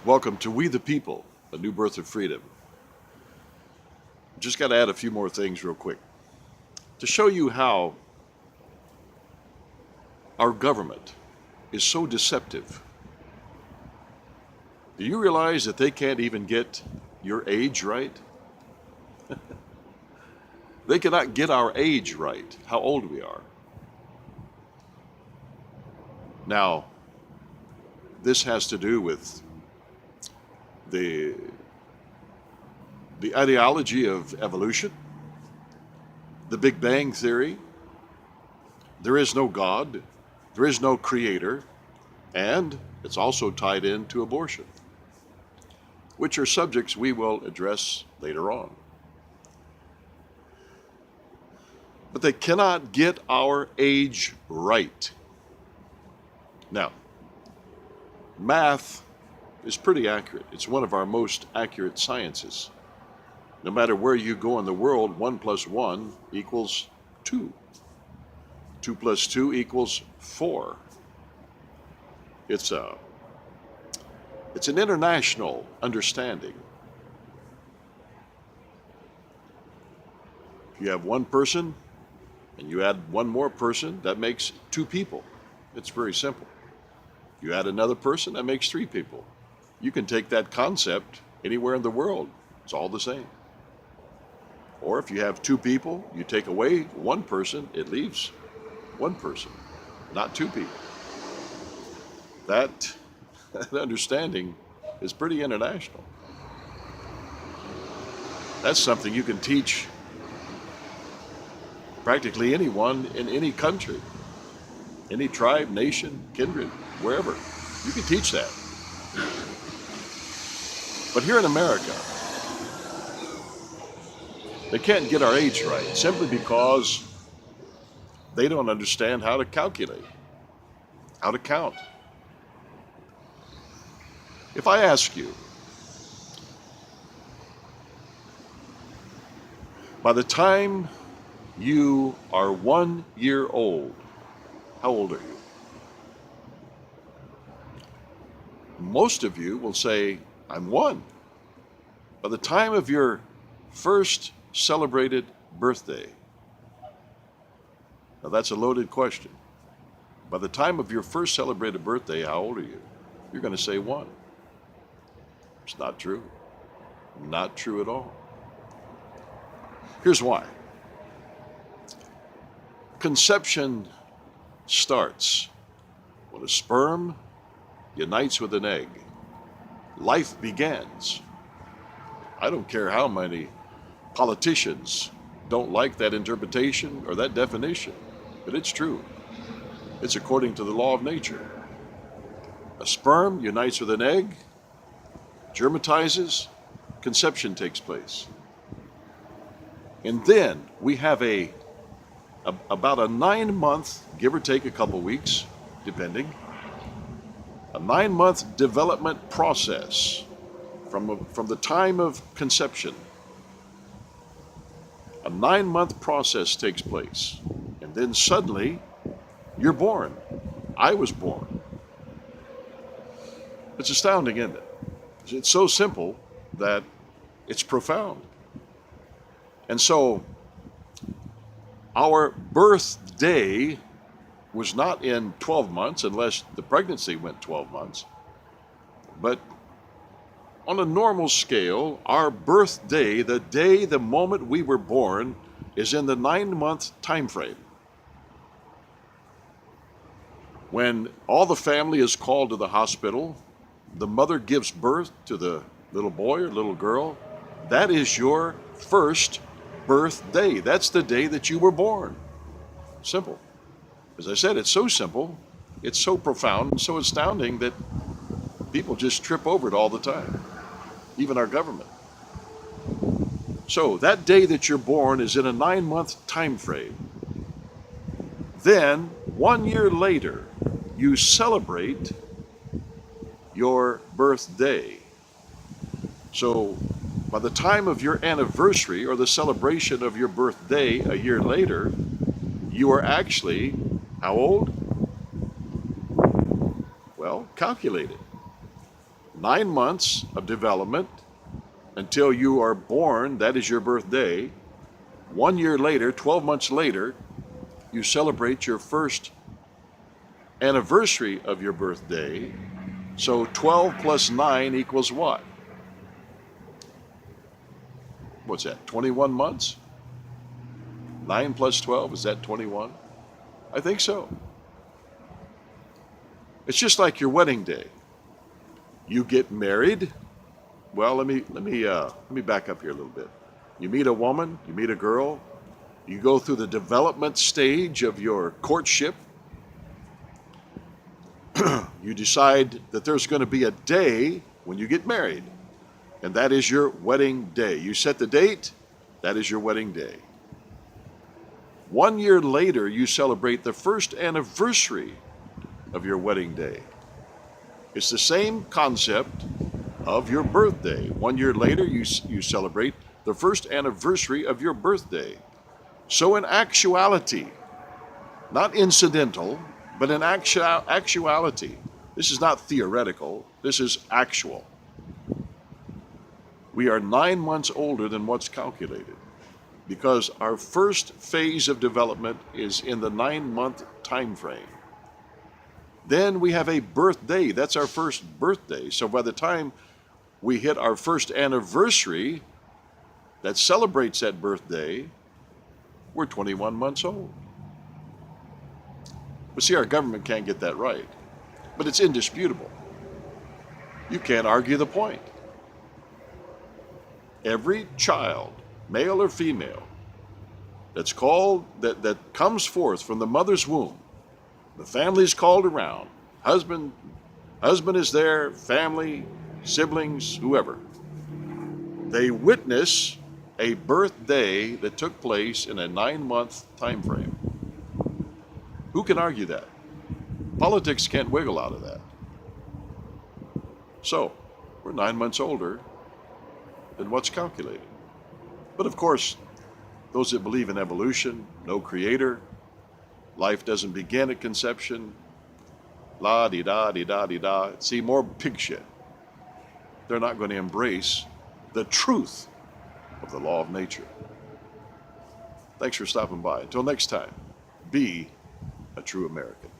Welcome to We the People, a new birth of freedom. Just got to add a few more things real quick to show you how our government is so deceptive. Do you realize that they can't even get your age right? They cannot get our age right, how old we are. Now, this has to do with the ideology of evolution, the Big Bang Theory. There is no God, there is no creator, and it's also tied into abortion, which are subjects we will address later on. But they cannot get our age right. Now, math is pretty accurate. It's one of our most accurate sciences. No matter where you go in the world, 1 plus 1 equals 2. 2 plus 2 equals 4. It's an international understanding. If you have one person and you add one more person, that makes 2 people. It's very simple. You add another person, that makes 3 people. You can take that concept anywhere in the world. It's all the same. Or if you have 2 people, you take away one person, it leaves one person, not 2 people. That understanding is pretty international. That's something you can teach practically anyone in any country, any tribe, nation, kindred, wherever. You can teach that. But here in America, they can't get our age right simply because they don't understand how to calculate, how to count. If I ask you, by the time you are 1 year old, how old are you? Most of you will say, I'm 1. By the time of your first celebrated birthday, now that's a loaded question. By the time of your first celebrated birthday, how old are you? You're going to say 1. It's not true. Not true at all. Here's why. Conception starts when a sperm unites with an egg. Life begins. I don't care how many politicians don't like that interpretation or that definition, but it's true. It's according to the law of nature. A sperm unites with an egg, germatizes, conception takes place. And then we have about a 9-month, give or take a couple weeks, depending, a 9-month development process from the time of conception. A 9-month process takes place, and then suddenly you're born. I was born. It's astounding, isn't it? It's so simple that it's profound. And so our birthday was not in 12 months, unless the pregnancy went 12 months. But on a normal scale, our birthday, the moment we were born, is in the 9-month time frame. When all the family is called to the hospital, the mother gives birth to the little boy or little girl. That is your first birthday. That's the day that you were born. Simple. As I said, it's so simple, it's so profound, and so astounding that people just trip over it all the time, even our government. So that day that you're born is in a 9-month time frame. Then, 1 year later, you celebrate your birthday. So by the time of your anniversary or the celebration of your birthday a year later, you are actually how old? Well, calculate it. 9 months of development until you are born. That is your birthday. 1 year later, 12 months later, you celebrate your first anniversary of your birthday. So 12 plus 9 equals what? What's that, 21 months? 9 plus 12, is that 21? I think so. It's just like your wedding day. You get married. Well, let me back up here a little bit. You meet a woman, you meet a girl, you go through the development stage of your courtship. You decide that there's going to be a day when you get married, and that is your wedding day. You set the date, that is your wedding day. 1 year later, you celebrate the first anniversary of your wedding day. It's the same concept of your birthday. 1 year later, you celebrate the first anniversary of your birthday. So in actuality, not incidental, but in actuality, this is not theoretical, this is actual. We are 9 months older than what's calculated, because our first phase of development is in the 9-month time frame. Then we have a birthday. That's our first birthday. So by the time we hit our first anniversary that celebrates that birthday, we're 21 months old. But see, our government can't get that right. But it's indisputable. You can't argue the point. Every child, male or female, that comes forth from the mother's womb, the family's called around, husband is there, family, siblings, whoever. They witness a birthday that took place in a 9-month time frame. Who can argue that? Politics can't wiggle out of that. So, we're 9 months older than what's calculated. But of course, those that believe in evolution, no creator, life doesn't begin at conception, la-di-da-di-da-di-da, see, more pig shit. They're not going to embrace the truth of the law of nature. Thanks for stopping by. Until next time, be a true American.